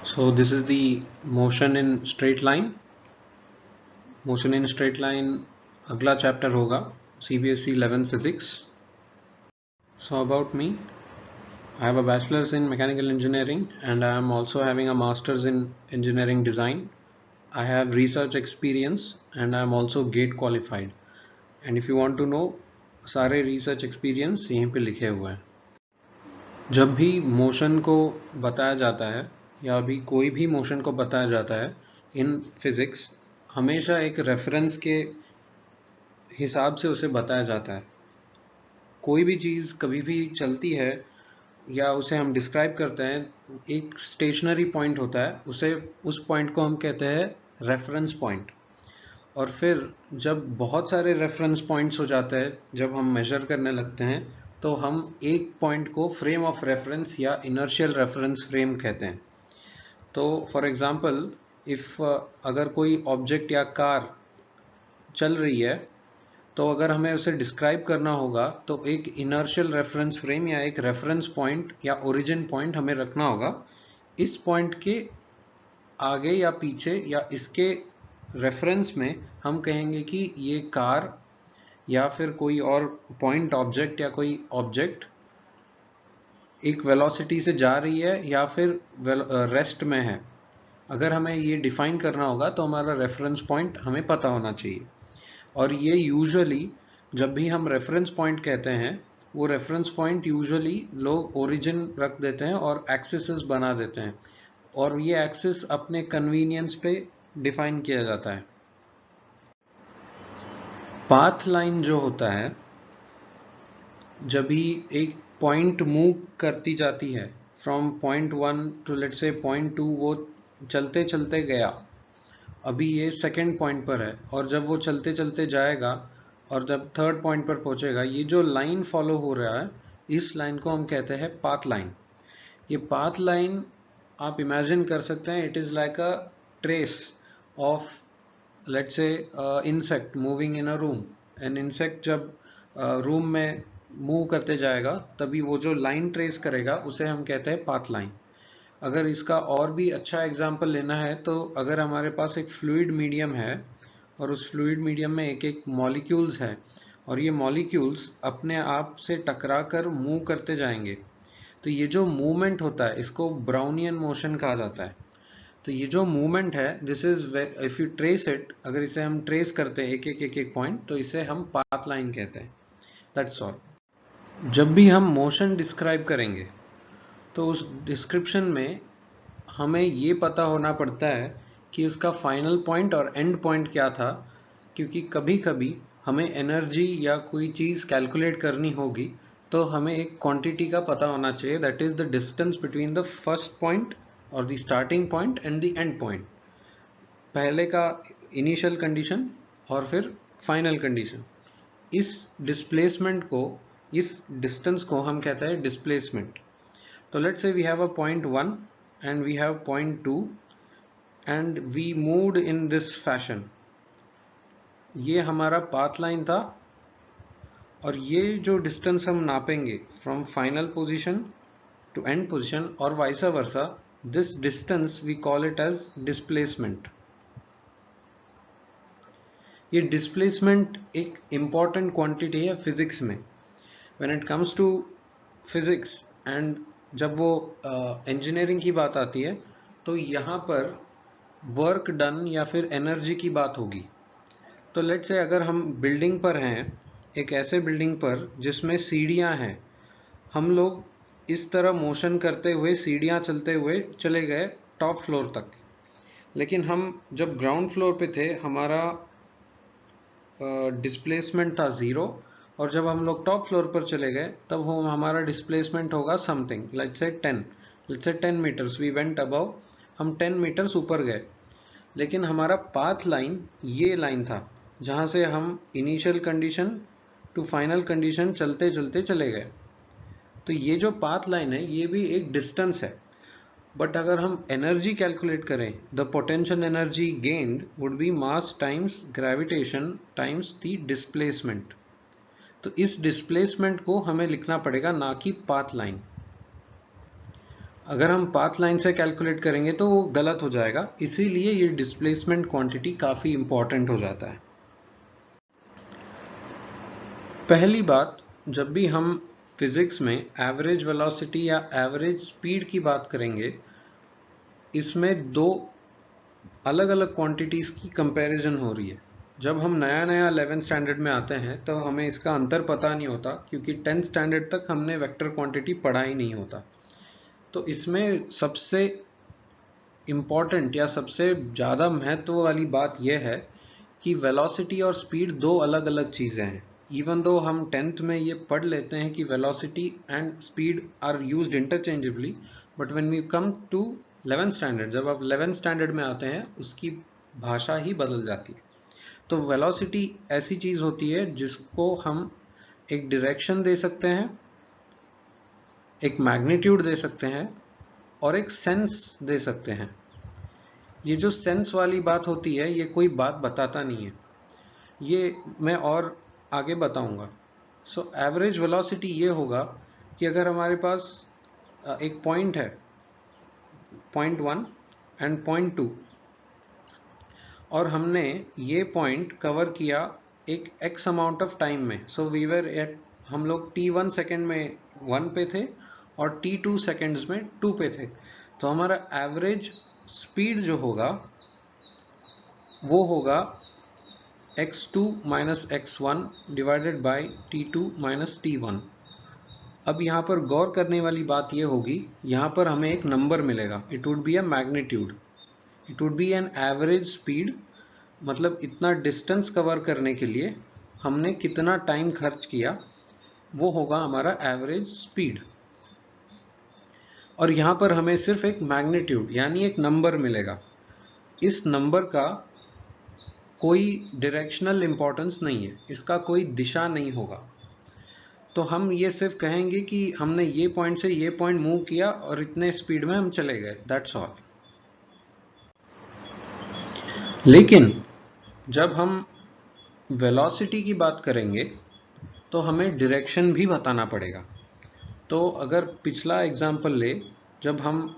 So this is the motion in straight line. Motion in straight line अगला chapter होगा CBSE 11th physics. So about me, I have a bachelor's in mechanical engineering and I am also having a master's in engineering design. I have research experience and I am also GATE qualified. And if you want to know, सारे research experience यहीं पे लिखे हुए हैं. जब भी motion को बताया जाता है या अभी कोई भी मोशन को बताया जाता है इन फिजिक्स, हमेशा एक रेफरेंस के हिसाब से उसे बताया जाता है. कोई भी चीज़ कभी भी चलती है या उसे हम डिस्क्राइब करते हैं, एक स्टेशनरी पॉइंट होता है, उसे उस पॉइंट को हम कहते हैं रेफरेंस पॉइंट. और फिर जब बहुत सारे रेफरेंस पॉइंट्स हो जाते हैं, जब हम मेजर करने लगते हैं, तो हम एक पॉइंट को फ्रेम ऑफ रेफरेंस या इनर्शियल रेफरेंस फ्रेम कहते हैं. तो फॉर एग्जांपल इफ़ अगर कोई ऑब्जेक्ट या कार चल रही है, तो अगर हमें उसे डिस्क्राइब करना होगा तो एक इनर्शियल रेफरेंस फ्रेम या एक रेफरेंस पॉइंट या ओरिजिन पॉइंट हमें रखना होगा. इस पॉइंट के आगे या पीछे या इसके रेफरेंस में हम कहेंगे कि ये कार या फिर कोई और पॉइंट ऑब्जेक्ट या कोई ऑब्जेक्ट एक वेलोसिटी से जा रही है या फिर रेस्ट में है. अगर हमें ये डिफाइन करना होगा तो हमारा रेफरेंस पॉइंट हमें पता होना चाहिए. और ये यूजुअली जब भी हम रेफरेंस पॉइंट कहते हैं, वो रेफरेंस पॉइंट यूजुअली लोग ओरिजिन रख देते हैं और एक्सिस बना देते हैं, और ये एक्सिस अपने कन्वीनियंस पे डिफाइन किया जाता है. पाथ लाइन जो होता है, जब भी एक पॉइंट मूव करती जाती है फ्रॉम पॉइंट 1 टू लेट से पॉइंट 2, वो चलते चलते गया, अभी ये सेकेंड पॉइंट पर है, और जब वो चलते चलते जाएगा और जब थर्ड पॉइंट पर पहुंचेगा, ये जो लाइन फॉलो हो रहा है, इस लाइन को हम कहते हैं पाथ लाइन. ये पाथ लाइन आप इमेजिन कर सकते हैं, it is like a trace of let's say insect moving in a room. An insect जब रूम में मूव करते जाएगा, तभी वो जो लाइन ट्रेस करेगा उसे हम कहते हैं पाथ लाइन. अगर इसका और भी अच्छा एग्जाम्पल लेना है, तो अगर हमारे पास एक फ्लूइड मीडियम है और उस फ्लूइड मीडियम में एक एक मॉलिक्यूल्स है, और ये मॉलिक्यूल्स अपने आप से टकरा कर मूव करते जाएंगे, तो ये जो मूवमेंट होता है इसको ब्राउनियन मोशन कहा जाता है. तो ये जो मूवमेंट है, this is if you trace it, अगर इसे हम ट्रेस करते हैं एक एक पॉइंट, तो इसे हम पाथ लाइन कहते हैं. That's all. जब भी हम मोशन डिस्क्राइब करेंगे तो उस डिस्क्रिप्शन में हमें ये पता होना पड़ता है कि उसका फाइनल पॉइंट और एंड पॉइंट क्या था, क्योंकि कभी कभी हमें एनर्जी या कोई चीज़ कैलकुलेट करनी होगी, तो हमें एक क्वांटिटी का पता होना चाहिए, that is the distance between the first point और the starting point and the end point. पहले का इनिशियल कंडीशन और फिर फाइनल कंडीशन. इस डिस्प्लेसमेंट को, इस डिस्टेंस को हम कहते हैं डिस्प्लेसमेंट. तो let's say we have a point 1 and we have point 2 and we moved in this fashion. ये हमारा पाथ लाइन था, और ये जो डिस्टेंस हम नापेंगे from final position to end position और vice versa, this distance we call it as displacement. ये डिस्प्लेसमेंट एक इम्पॉर्टेंट क्वांटिटी है फिजिक्स में. When it comes to physics and जब वो इंजीनियरिंग की बात आती है, तो यहाँ पर वर्क डन या फिर एनर्जी की बात होगी. तो लेट्स से अगर हम बिल्डिंग पर हैं, एक ऐसे बिल्डिंग पर जिसमें सीढ़ियाँ हैं, हम लोग इस तरह मोशन करते हुए सीढ़ियाँ चलते हुए चले गए टॉप फ्लोर तक. लेकिन हम जब ग्राउंड फ्लोर पे थे, हमारा डिस्प्लेसमेंट था 0, और जब हम लोग टॉप फ्लोर पर चले गए, तब हमारा डिस्प्लेसमेंट होगा something let's say 10 metres. We went above, हम 10 मीटर्स ऊपर गए. लेकिन हमारा पाथ लाइन ये लाइन था जहाँ से हम initial condition to final condition चलते चलते चले गए. तो ये जो पाथ लाइन है, ये भी एक डिस्टेंस है. बट अगर हम एनर्जी कैलकुलेट करें, the potential energy gained would be mass times gravitation times the displacement. तो इस डिस्प्लेसमेंट को हमें लिखना पड़ेगा, ना कि पाथ लाइन. अगर हम पाथ लाइन से कैलकुलेट करेंगे तो वो गलत हो जाएगा, इसीलिए ये डिस्प्लेसमेंट क्वांटिटी काफ़ी इंपॉर्टेंट हो जाता है। पहली बात, जब भी हम फिजिक्स में एवरेज वेलोसिटी या एवरेज स्पीड की बात करेंगे, इसमें दो अलग अलग क्वांटिटीज़ की कंपैरिजन हो रही है। जब हम नया नया 11th स्टैंडर्ड में आते हैं तो हमें इसका अंतर पता नहीं होता, क्योंकि 10th स्टैंडर्ड तक हमने वेक्टर क्वांटिटी पढ़ा ही नहीं होता। तो इसमें सबसे इम्पॉर्टेंट या सबसे ज़्यादा महत्व वाली बात यह है कि वेलोसिटी और स्पीड दो अलग अलग चीज़ें हैं। इवन दो हम 10th में ये पढ़ लेते हैं कि velocity and speed are used interchangeably, but when we come to 11th standard, जब आप 11th स्टैंडर्ड में आते हैं, उसकी भाषा ही बदल जाती है। तो वेलोसिटी ऐसी चीज़ होती है जिसको हम एक डायरेक्शन दे सकते हैं, एक मैग्नीट्यूड दे सकते हैं और एक सेंस दे सकते हैं। ये जो सेंस वाली बात होती है, ये कोई बात बताता नहीं है, ये मैं और आगे बताऊंगा। सो एवरेज वेलोसिटी ये होगा कि अगर हमारे पास एक पॉइंट है, पॉइंट 1 एंड पॉइंट 2, और हमने ये पॉइंट कवर किया एक एक्स अमाउंट ऑफ टाइम में। सो वी वर एट, हम लोग t1 सेकेंड में 1 पे थे और t2 सेकेंड्स में 2 पे थे। तो हमारा एवरेज स्पीड जो होगा वो होगा x2 minus x1 divided by t2 minus t1। अब यहाँ पर गौर करने वाली बात ये होगी, यहाँ पर हमें एक नंबर मिलेगा, it would be a magnitude, it would B an average speed. मतलब इतना डिस्टेंस कवर करने के लिए हमने कितना टाइम खर्च किया, वो होगा हमारा एवरेज स्पीड। और यहाँ पर हमें सिर्फ एक मैग्नीट्यूड यानी एक नंबर मिलेगा। इस नंबर का कोई डायरेक्शनल इंपॉर्टेंस नहीं है, इसका कोई दिशा नहीं होगा। तो हम ये सिर्फ कहेंगे कि हमने ये पॉइंट से ये पॉइंट मूव किया और इतने स्पीड में हम चले गए, दैट्स ऑल। लेकिन जब हम वेलोसिटी की बात करेंगे तो हमें डायरेक्शन भी बताना पड़ेगा। तो अगर पिछला एग्जाम्पल ले, जब हम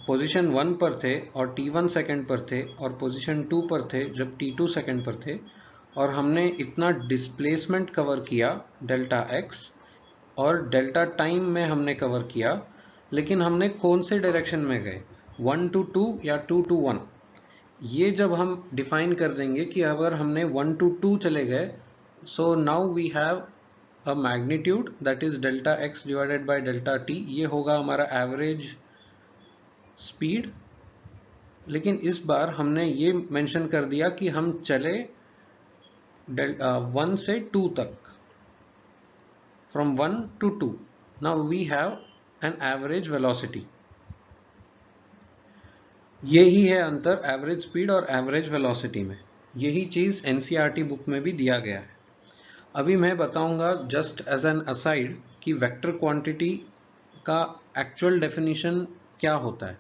पोजीशन 1 पर थे और t1 सेकंड पर थे और पोजीशन 2 पर थे जब t2 सेकंड पर थे, और हमने इतना डिस्प्लेसमेंट कवर किया डेल्टा x और डेल्टा टाइम में हमने कवर किया, लेकिन हमने कौन से डायरेक्शन में गए, 1 to 2 या 2 to 1? ये जब हम डिफाइन कर देंगे कि अगर हमने 1 to 2 चले गए, so now we have a magnitude that is delta x divided by delta t, ये होगा हमारा एवरेज स्पीड। लेकिन इस बार हमने ये मेंशन कर दिया कि हम चले 1 से 2 तक, from 1 to 2, now we have an average velocity. यही है अंतर एवरेज स्पीड और एवरेज वेलोसिटी में। यही चीज़ एनसीईआरटी बुक में भी दिया गया है। अभी मैं बताऊंगा जस्ट एज एन असाइड कि वेक्टर क्वांटिटी का एक्चुअल डेफिनेशन क्या होता है।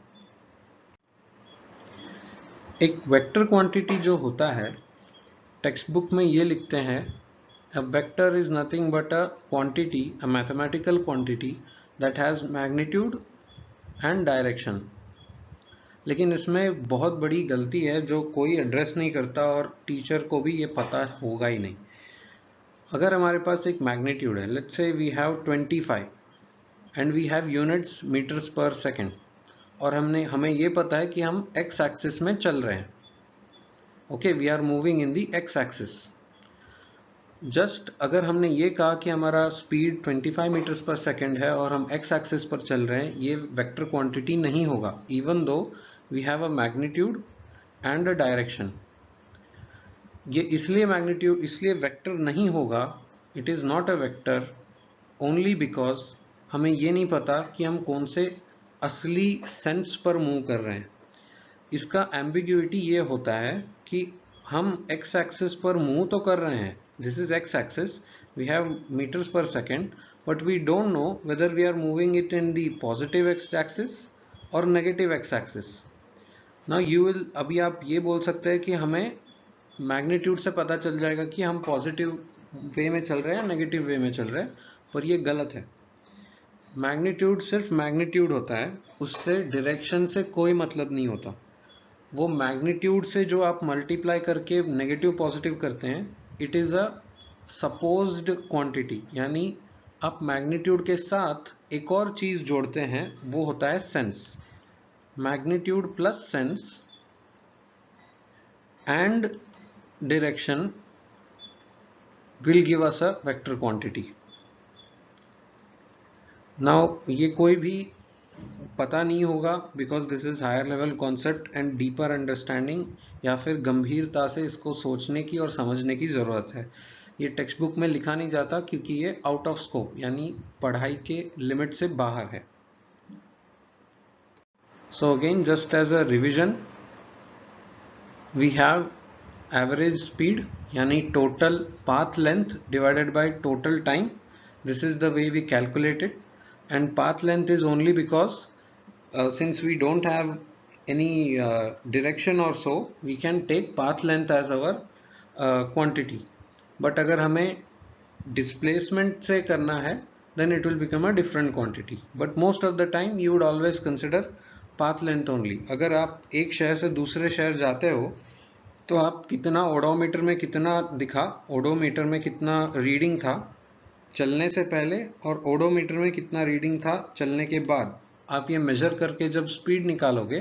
एक वेक्टर क्वांटिटी जो होता है, टेक्स्ट बुक में ये लिखते हैं, a vector is nothing but a quantity, a mathematical quantity that has magnitude and direction. लेकिन इसमें बहुत बड़ी गलती है जो कोई एड्रेस नहीं करता और टीचर को भी ये पता होगा ही नहीं। अगर हमारे पास एक मैग्नीट्यूड है, let's say we have 25 and we have units metres पर सेकेंड, और हमें ये पता है कि हम एक्स एक्सिस में चल रहे हैं। Okay, we are moving in the x axis. Just अगर हमने ये कहा कि हमारा स्पीड 25 मीटर्स पर सेकेंड है और हम एक्स एक्सिस पर चल रहे हैं, ये वेक्टर क्वांटिटी नहीं होगा, even though we have a magnitude and a direction. ये इसलिए मैग्नीट्यूड, इसलिए वेक्टर नहीं होगा, it is not a vector only because हमें ये नहीं पता कि हम कौन से असली सेंस पर मूव कर रहे हैं। इसका एम्बिग्यूटी ये होता है कि हम एक्स एक्सिस पर मूव तो कर रहे हैं, this is X axis, we have meters पर second, but we don't know whether we are moving it in the positive X axis और negative X axis. Now you will, अभी आप ये बोल सकते हैं कि हमें मैग्नीट्यूड से पता चल जाएगा कि हम पॉजिटिव वे में चल रहे हैं या नेगेटिव वे में चल रहे हैं, पर ये गलत है। मैग्नीट्यूड सिर्फ मैग्नीट्यूड होता है, उससे डायरेक्शन से कोई मतलब नहीं होता। वो मैग्नीट्यूड से जो आप मल्टीप्लाई करके नेगेटिव पॉजिटिव करते हैं, it is a supposed quantity, यानी आप मैग्नीट्यूड के साथ एक और चीज़ जोड़ते हैं, वो होता है sense. Magnitude plus sense and direction will give us a vector quantity. Now ये कोई भी पता नहीं होगा because this is higher level concept and deeper understanding, या फिर गंभीरता से इसको सोचने की और समझने की ज़रूरत है। ये टेक्स्ट बुक में लिखा नहीं जाता क्योंकि ये आउट ऑफ स्कोप यानी पढ़ाई के लिमिट से बाहर है। So again, just as a revision, we have average speed यानी total path length divided by total time. This is the way we calculate it, and path length is only because since we don't have any direction or so, we can take path length as our quantity. But अगर हमें displacement से करना है, then it will become a different quantity. But most of the time you would always consider path length only. अगर आप एक शहर से दूसरे शहर जाते हो तो आप कितना ओडोमीटर में कितना दिखा, ओडोमीटर में कितना रीडिंग था चलने से पहले और ओडोमीटर में कितना रीडिंग था चलने के बाद, आप ये मेजर करके जब स्पीड निकालोगे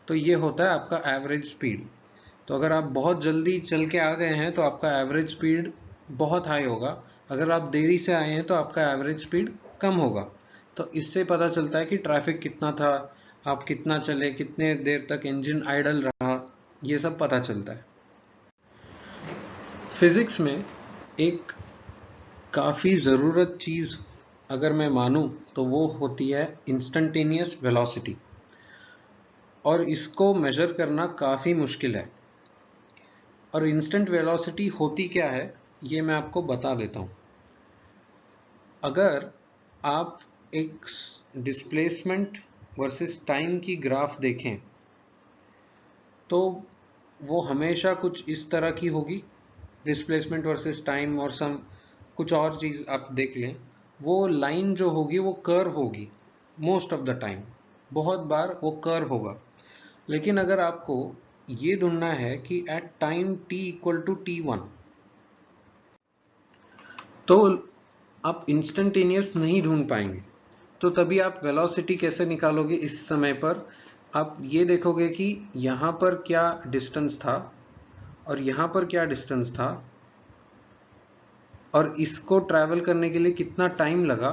तो ये होता है आपका एवरेज स्पीड. तो अगर आप बहुत जल्दी चल के आ गए हैं तो आपका एवरेज स्पीड बहुत हाई होगा, अगर आप देरी से आए हैं तो आपका एवरेज स्पीड कम होगा. तो इससे पता चलता है कि ट्रैफिक कितना था, आप कितना चले, कितने देर तक इंजन आइडल रहा, ये सब पता चलता है. फिजिक्स में एक काफ़ी ज़रूरत चीज़ अगर मैं मानूं तो वो होती है इंस्टेंटेनियस वेलोसिटी, और इसको मेजर करना काफ़ी मुश्किल है. और इंस्टेंट वेलोसिटी होती क्या है ये मैं आपको बता देता हूँ. अगर आप एक डिस्प्लेसमेंट वर्सेस टाइम की ग्राफ देखें तो वो हमेशा कुछ इस तरह की होगी, डिस्प्लेसमेंट वर्सेस टाइम और सम कुछ और चीज़ आप देख लें, वो लाइन जो होगी वो कर्व होगी मोस्ट ऑफ द टाइम, बहुत बार वो कर्व होगा. लेकिन अगर आपको ये ढूंढना है कि at time t equal to t1, तो आप इंस्टेंटेनियस नहीं ढूंढ पाएंगे. तो तभी आप वेलोसिटी कैसे निकालोगे इस समय पर, आप ये देखोगे कि यहाँ पर क्या डिस्टेंस था और यहाँ पर क्या डिस्टेंस था और इसको ट्रैवल करने के लिए कितना टाइम लगा,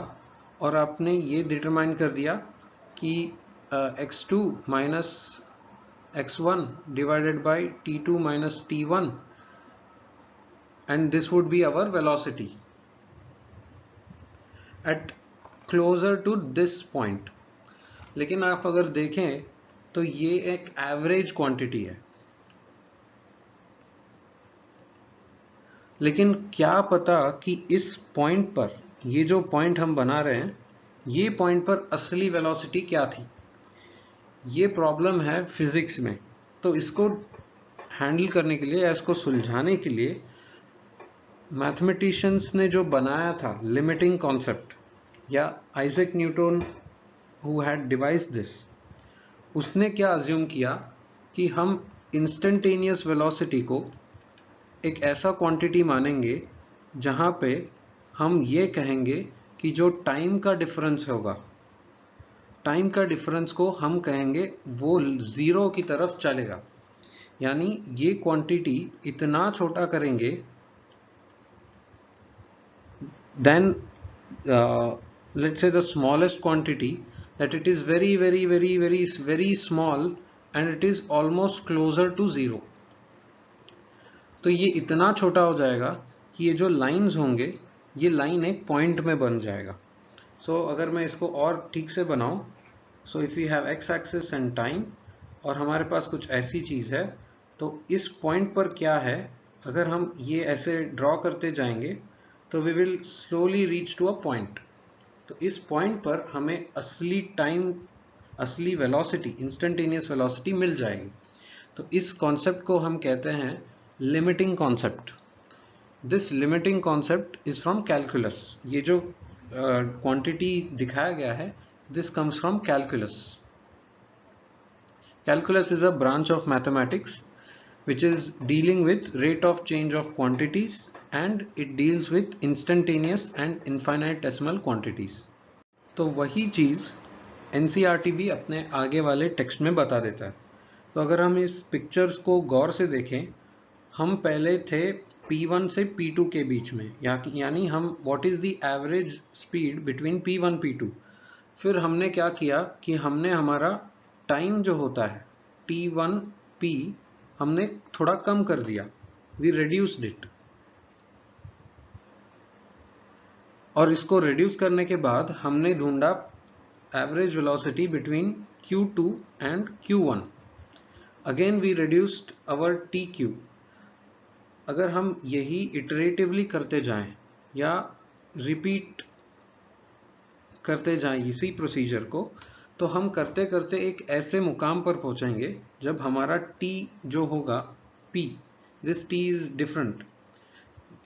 और आपने ये डिटरमाइन कर दिया कि x2 minus x1 divided by t2 minus t1, and this would be our velocity at closer to this point. लेकिन आप अगर देखें तो ये एक एवरेज क्वांटिटी है. लेकिन क्या पता कि इस पॉइंट पर, ये जो पॉइंट हम बना रहे हैं, ये पॉइंट पर असली वेलोसिटी क्या थी. ये प्रॉब्लम है फिजिक्स में. तो इसको हैंडल करने के लिए या इसको सुलझाने के लिए मैथमेटिशियंस ने जो बनाया था लिमिटिंग कॉन्सेप्ट, या Isaac Newton who had devised this, उसने क्या अज्यूम किया कि हम इंस्टेंटेनियस वेलोसिटी को एक ऐसा क्वांटिटी मानेंगे जहाँ पे हम ये कहेंगे कि जो टाइम का डिफरेंस होगा, टाइम का डिफरेंस को हम कहेंगे वो ज़ीरो की तरफ चलेगा. यानी ये क्वांटिटी इतना छोटा करेंगे then let's say the smallest quantity, that it is very very very very very small and it is almost closer to zero. तो ये इतना छोटा हो जाएगा कि ये जो लाइंस होंगे ये लाइन एक पॉइंट में बन जाएगा. सो अगर मैं इसको और ठीक से बनाऊं, so if you have x axis and time और हमारे पास कुछ ऐसी चीज़ है, तो इस पॉइंट पर क्या है, अगर हम ये ऐसे ड्रॉ करते जाएंगे तो we will slowly reach to a point. तो इस पॉइंट पर हमें असली टाइम, असली वेलोसिटी, इंस्टेंटेनियस वेलोसिटी मिल जाएगी. तो इस कॉन्सेप्ट को हम कहते हैं limiting concept. This limiting concept is from calculus. ये जो क्वांटिटी दिखाया गया है, this comes from calculus. Calculus is a branch of mathematics which is dealing with rate of change of quantities and it deals with instantaneous and infinitesimal quantities. तो वही चीज़ NCERT भी अपने आगे वाले टेक्स्ट में बता देता है. तो अगर हम इस पिक्चर्स को गौर से देखें, हम पहले थे P1 से P2 के बीच में, यानी हम what is the average speed between P1 P2. फिर हमने क्या किया कि हमने हमारा टाइम जो होता है T1P हमने थोड़ा कम कर दिया, वी रिड्यूस्ड इट. और इसको रिड्यूस करने के बाद हमने ढूंढा average velocity between Q2 and Q1. Again we reduced our TQ. अगर हम यही इटरेटिवली करते जाएं या रिपीट करते जाएं इसी प्रोसीजर को, तो हम करते करते एक ऐसे मुकाम पर पहुंचेंगे जब हमारा T जो होगा P, this T is different,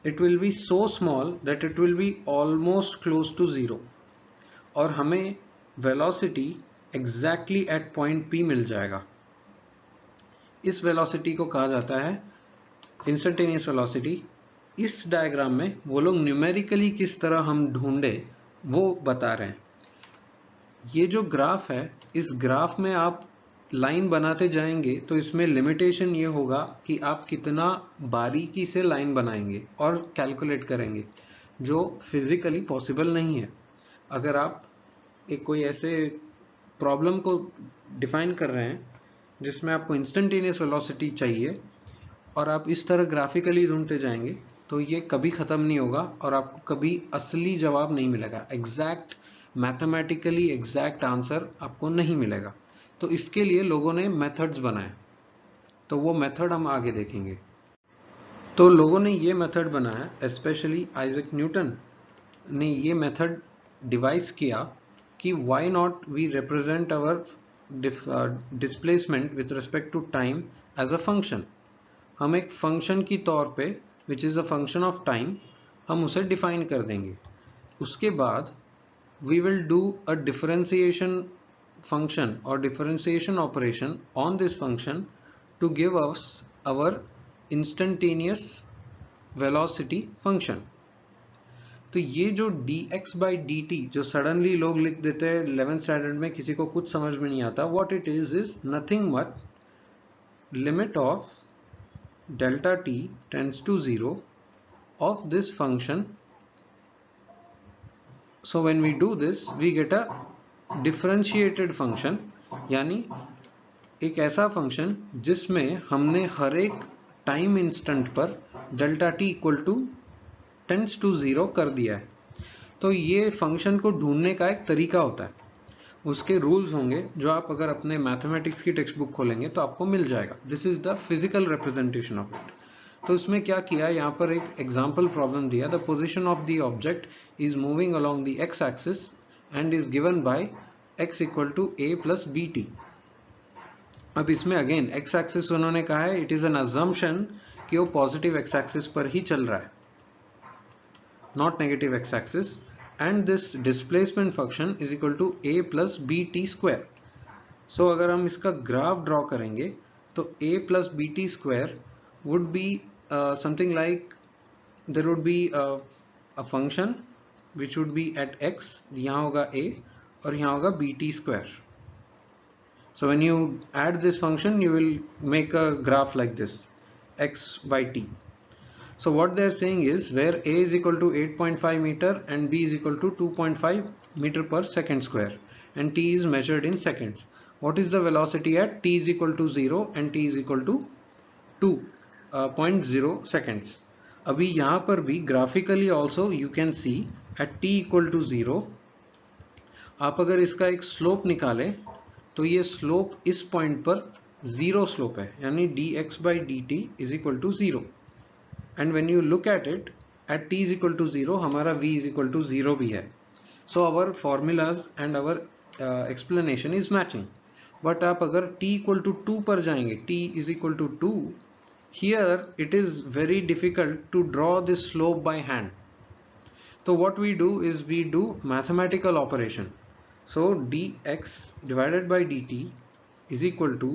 it will be so small that it will be almost close to zero, और हमें velocity exactly at point P मिल जाएगा. इस velocity को कहा जाता है instantaneous velocity. इस डायग्राम में वो लोग न्यूमेरिकली किस तरह हम ढूंढे वो बता रहे हैं. ये जो ग्राफ है, इस ग्राफ में आप लाइन बनाते जाएंगे तो इसमें लिमिटेशन ये होगा कि आप कितना बारीकी से लाइन बनाएंगे और कैलकुलेट करेंगे, जो फिजिकली पॉसिबल नहीं है. अगर आप एक कोई ऐसे प्रॉब्लम को डिफाइन कर रहे हैं जिसमें आपको इंस्टेंटेनियस वेलोसिटी चाहिए और आप इस तरह ग्राफिकली ढूंढते जाएंगे, तो ये कभी ख़त्म नहीं होगा और आपको कभी असली जवाब नहीं मिलेगा. एग्जैक्ट मैथमेटिकली एग्जैक्ट आंसर आपको नहीं मिलेगा. तो इसके लिए लोगों ने मेथड्स बनाए, तो वो मेथड हम आगे देखेंगे. तो लोगों ने ये मेथड बनाया, स्पेशली आइजैक न्यूटन ने ये मेथड डिवाइस किया कि why not we represent our displacement with respect to time as a function. हम एक फंक्शन की तौर पे which is a function of time हम उसे डिफाइन कर देंगे. उसके बाद we will do a differentiation function or differentiation operation on this function to give us our instantaneous velocity function. तो ये जो dx by dt जो सडनली लोग लिख देते हैं 11th स्टैंडर्ड में, किसी को कुछ समझ में नहीं आता, what it is nothing but limit of delta t tends to 0 of this function. So when we do this we get a differentiated function, यानी एक ऐसा फंक्शन जिसमें हमने हर एक टाइम इंस्टेंट पर delta t equal to tends to 0 कर दिया है. तो ये फंक्शन को ढूंढने का एक तरीका होता है, उसके रूल्स होंगे जो आप अगर अपने मैथमेटिक्स की टेक्स्ट बुक खोलेंगे तो आपको मिल जाएगा. This is the physical representation of it. तो इसमें क्या किया, यहाँ पर एक एग्जाम्पल प्रॉब्लम दिया. The position of the object is moving along the x axis and is given by x equal to a plus B t. अब इसमें अगेन एक्स एक्सिस उन्होंने कहा है इट इज एन अजम्पशन कि वो positive X axis पर ही चल रहा है, not negative X axis. And this displacement function is equal to a plus B T square. So अगर हम इसका ग्राफ ड्रॉ करेंगे तो a plus B T square would be something like there would be a function which would be at x, यहाँ होगा a और यहाँ होगा bt square. So when you add this function you will make a graph like this, x by t. So what they are saying is where a is equal to 8.5 meter and b is equal to 2.5 meter per second square and t is measured in seconds. What is the velocity at t is equal to 0 and t is equal to 2.0 seconds. अभी यहाँ पर भी graphically also you can see at t equal to 0 आप अगर इसका एक slope निकालें तो ये स्लोप इस पॉइंट पर 0 स्लोप है, यानी dx by dt is equal to 0. And when you look at it at t is equal to 0 हमारा v इज इक्वल टू 0 भी है. So our formulas and our explanation is matching. But आप अगर t equal to 2 पर जाएंगे, t is equal to 2, here it is very difficult to draw this slope by hand. तो what we do is we do mathematical operation. So dx divided by dt is equal to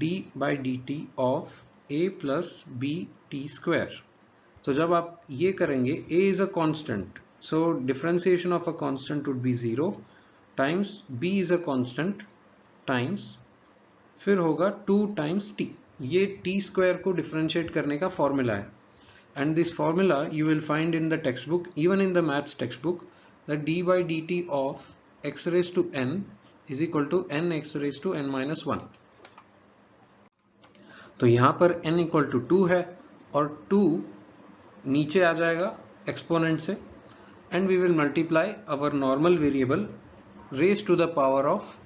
d by dt of a plus b t square. तो जब आप ये करेंगे, a is a constant, so differentiation of a constant would be 0 times b is a constant times फिर होगा 2 times t. ये t square को differentiate करने का formula है. And this formula you will find in the textbook, even in the maths textbook, that d by dt of x raised to n is equal to n x raised to n minus 1. तो यहाँ पर n equal to 2 है और 2 नीचे आ जाएगा exponent से, and we will multiply our normal variable raised to the power of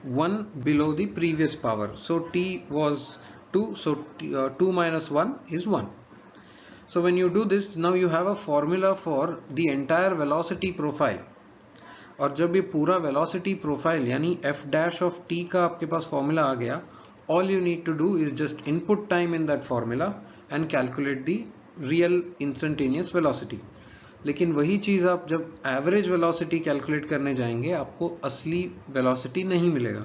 1 below the previous power. So t was 2, so 2 minus 1 is 1. So when you do this, now you have a formula for the entire velocity profile. और जब ये पूरा velocity profile यानी f dash of t का आपके पास formula आ गया, all you need to do is just input time in that formula and calculate the real instantaneous velocity. लेकिन वही चीज़ आप जब average velocity calculate करने जाएंगे, आपको असली velocity नहीं मिलेगा.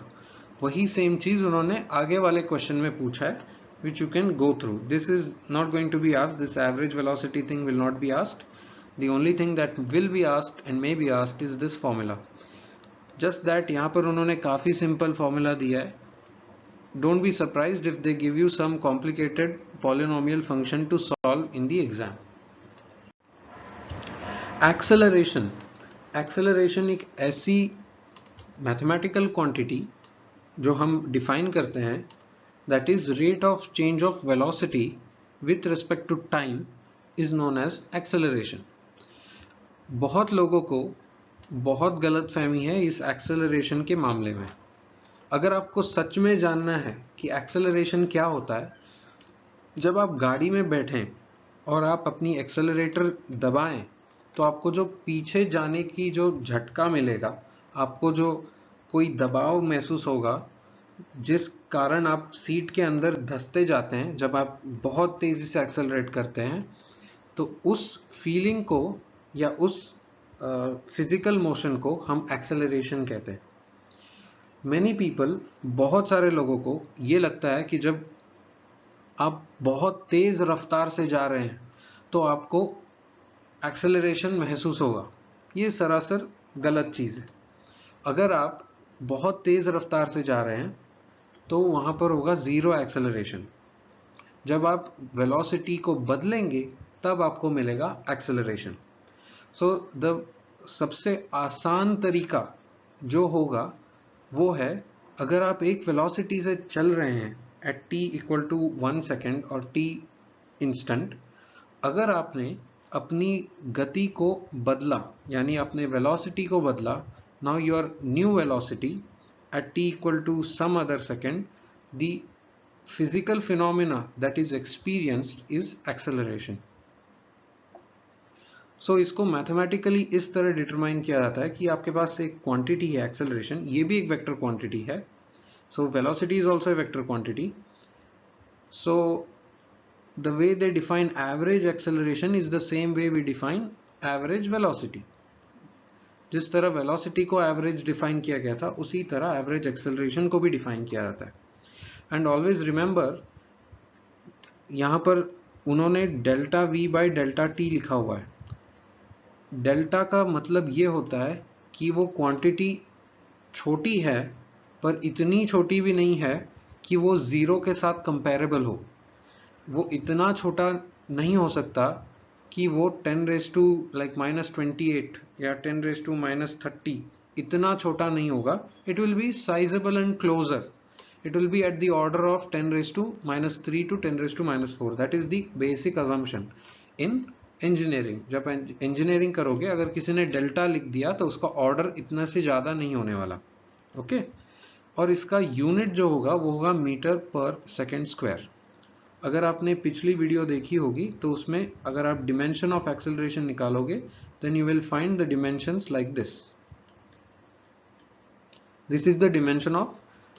वही same चीज़ उन्होंने आगे वाले question में पूछा है, which you can go through. This is not going to be asked. This average velocity thing will not be asked. The only thing that will be asked and may be asked is this formula. Just that यहाँ पर उन्होंने काफ़ी simple formula दिया है. Don't be surprised if they give you some complicated polynomial function to solve in the exam. Acceleration. Acceleration एक ऐसी mathematical quantity जो हम define करते हैं, that is rate of change of velocity with respect to time is known as acceleration. बहुत लोगों को बहुत गलत फहमी है इस acceleration के मामले में. अगर आपको सच में जानना है कि acceleration क्या होता है, जब आप गाड़ी में बैठें और आप अपनी accelerator दबाएं, तो आपको जो पीछे जाने की जो झटका मिलेगा, आपको जो कोई दबाव महसूस होगा, जिस कारण आप सीट के अंदर धंसते जाते हैं जब आप बहुत तेजी से एक्सेलरेट करते हैं, तो उस फीलिंग को या उस फिजिकल मोशन को हम एक्सेलरेशन कहते हैं. मैनी पीपल, बहुत सारे लोगों को ये लगता है कि जब आप बहुत तेज रफ्तार से जा रहे हैं तो आपको एक्सेलरेशन महसूस होगा. ये सरासर गलत चीज़ है. अगर आप बहुत तेज रफ्तार से जा रहे हैं तो वहाँ पर होगा ज़ीरो एक्सेलरेशन. जब आप वेलोसिटी को बदलेंगे तब आपको मिलेगा एक्सेलरेशन. सो द सबसे आसान तरीका जो होगा वो है, अगर आप एक वेलोसिटी से चल रहे हैं at t equal to 1 second और t इंस्टेंट, अगर आपने अपनी गति को बदला यानी अपने वेलोसिटी को बदला, now your new velocity at t equal to some other second, the physical phenomena that is experienced is acceleration. So इसको मैथमेटिकली इस तरह डिटरमाइन किया जाता है कि आपके पास एक क्वांटिटी है एक्सेलरेशन, ये भी एक वेक्टर क्वांटिटी है. So velocity is also a vector quantity. So the way they define average acceleration is the same way we define average velocity. जिस तरह वेलोसिटी को एवरेज डिफाइन किया गया था, उसी तरह एवरेज एक्सेलरेशन को भी डिफाइन किया जाता है. एंड ऑलवेज रिमेंबर, यहाँ पर उन्होंने delta we by delta T लिखा हुआ है. डेल्टा का मतलब ये होता है कि वो क्वांटिटी छोटी है, पर इतनी छोटी भी नहीं है कि वो ज़ीरो के साथ कंपेरेबल हो. वो इतना छोटा नहीं हो सकता कि वो 10 रेज टू -28 या 10 रेज टू -30 इतना छोटा नहीं होगा. It will be sizeable and closer. It will be at the order of 10 raise to -3 to 10 raise to -4. That is the basic assumption in engineering. जब इंजीनियरिंग करोगे, अगर किसी ने डेल्टा लिख दिया तो उसका ऑर्डर इतना से ज़्यादा नहीं होने वाला. ओके. और इसका यूनिट जो होगा वो होगा मीटर पर सेकेंड स्क्वायर. अगर आपने पिछली वीडियो देखी होगी तो उसमें अगर आप डिमेंशन ऑफ एक्सेलरेशन निकालोगे, then you will find the dimensions like this. This is the dimension of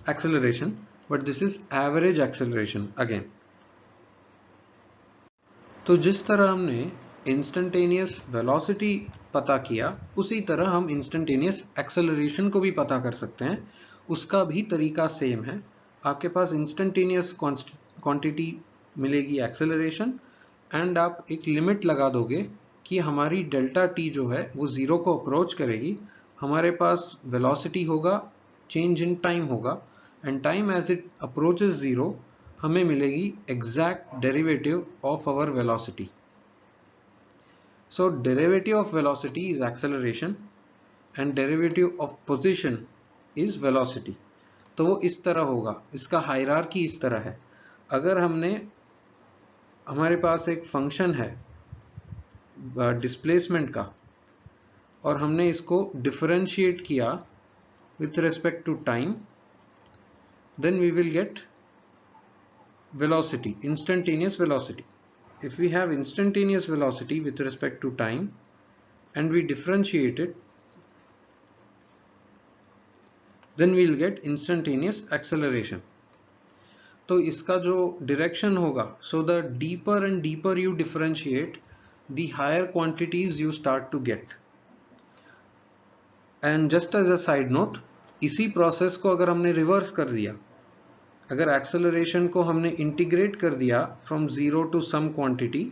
acceleration, but this is average acceleration again. तो जिस तरह हमने इंस्टेंटेनियस वेलोसिटी पता किया, उसी तरह हम इंस्टेंटेनियस एक्सेलरेशन को भी पता कर सकते हैं। उसका भी तरीका सेम है। आपके पास इंस्टेंटेनियस क्वांटिटी मिलेगी एक्सेलरेशन, एंड आप एक लिमिट लगा दोगे कि हमारी डेल्टा टी जो है वो जीरो को अप्रोच करेगी, हमारे पास वेलोसिटी होगा, चेंज इन टाइम होगा, and time as it approaches zero हमें मिलेगी exact derivative of our velocity. So derivative of velocity is acceleration and derivative of position is velocity। तो वो इस तरह होगा, इसका हायरार्की इस तरह है। अगर हमारे पास एक फंक्शन है डिस्प्लेसमेंट का और हमने इसको डिफरेंशिएट किया with respect to time, then we will get velocity, instantaneous velocity। If we have instantaneous velocity with respect to time and we differentiate it, then we will get instantaneous acceleration। तो इसका जो direction होगा, so the deeper and deeper you differentiate, the higher quantities you start to get। And just as a side note, इसी process को अगर हमने reverse कर दिया, अगर एक्सेलरेशन को हमने इंटीग्रेट कर दिया from zero to some quantity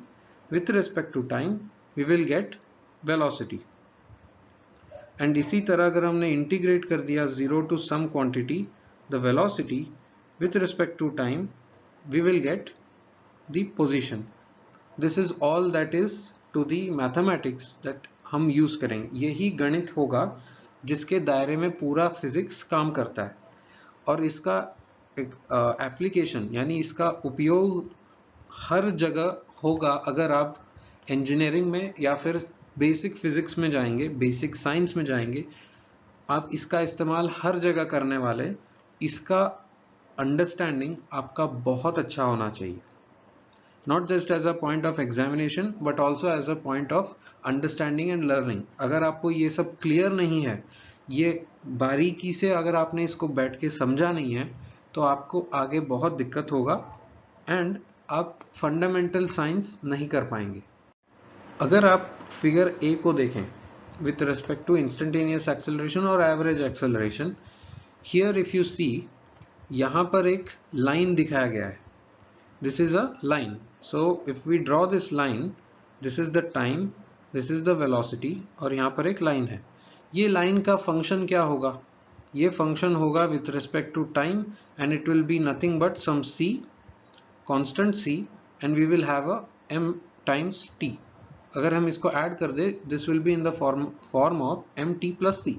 with respect to time, we will get velocity. And इसी तरह अगर हमने इंटीग्रेट कर दिया zero to some quantity the velocity with respect to time, we will get the position. This is all that is to the mathematics that हम use करेंगे। यही गणित होगा जिसके दायरे में पूरा फिजिक्स काम करता है, और इसका एप्लीकेशन यानी इसका उपयोग हर जगह होगा। अगर आप इंजीनियरिंग में या फिर बेसिक फिजिक्स में जाएंगे, बेसिक साइंस में जाएंगे, आप इसका इस्तेमाल हर जगह करने वाले। इसका अंडरस्टैंडिंग आपका बहुत अच्छा होना चाहिए, not just as a point of examination but also as a point of understanding and learning. अगर आपको ये सब क्लियर नहीं है, ये बारीकी से अगर आपने इसको बैठ के समझा नहीं है, तो आपको आगे बहुत दिक्कत होगा एंड आप फंडामेंटल साइंस नहीं कर पाएंगे। अगर आप फिगर ए को देखें with respect to instantaneous acceleration और average acceleration, here if you see, यहाँ पर एक लाइन दिखाया गया है। This is a line, so if we draw this line, this is the time, this is the velocity, और यहाँ पर एक लाइन है। ये लाइन का फंक्शन क्या होगा? ये फंक्शन होगा with respect to time, and it will be nothing but some c, constant c, and we will have a m times t। अगर हम इसको ऐड कर दे, this will be in the form of mt plus c।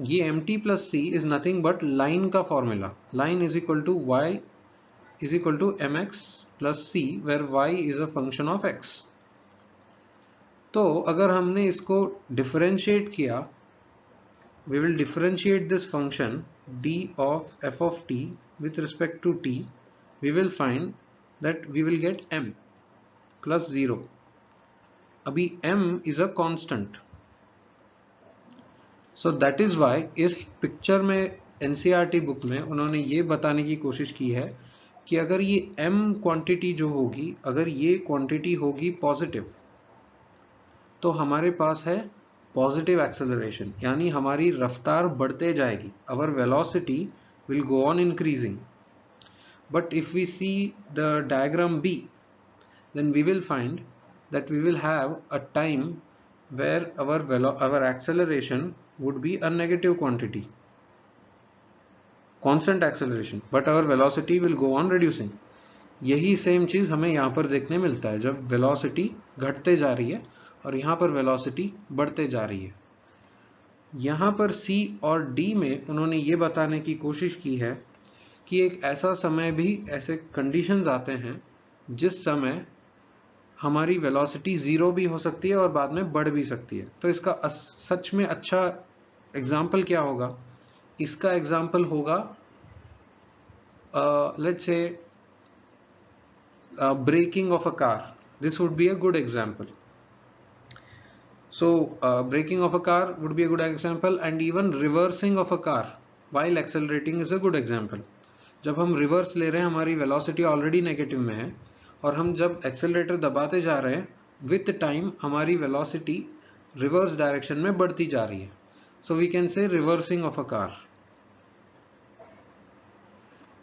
ये mt plus c is nothing but line का formula. Line is equal to y is equal to mx plus c, where y is a function of x। तो अगर हमने इसको differentiate किया, we will differentiate this function d of f of t with respect to t, we will find that we will get m plus 0। अभी m is a constant, so that is why इस picture में NCERT book में उन्होंने ये बताने की कोशिश की है कि अगर ये m क्वांटिटी जो होगी, अगर ये क्वांटिटी होगी पॉजिटिव, तो हमारे पास है पॉजिटिव एक्सेलरेशन, यानी हमारी रफ्तार बढ़ते जाएगी। Our velocity will go on increasing. But if we see the diagram B, then we will find that we will have a time where our acceleration would be a negative quantity, constant acceleration, but our velocity will go on reducing. यही same चीज हमें यहाँ पर देखने मिलता है, जब velocity घटते जा रही है और यहाँ पर वेलोसिटी बढ़ते जा रही है। यहाँ पर C और D में उन्होंने ये बताने की कोशिश की है कि एक ऐसा समय भी, ऐसे कंडीशंस आते हैं जिस समय हमारी वेलोसिटी जीरो भी हो सकती है और बाद में बढ़ भी सकती है। तो इसका सच में अच्छा एग्जाम्पल क्या होगा? इसका एग्जाम्पल होगा let's say braking of a car. This would be a good example. So braking of a car would be a good example, and even reversing of a car while accelerating is a good example. जब हम reverse ले रहे हैं, हमारी velocity already negative में है, और हम जब एक्सेलरेटर दबाते जा रहे हैं विथ टाइम हमारी वेलोसिटी रिवर्स डायरेक्शन में बढ़ती जा रही है. So we can say reversing of a car.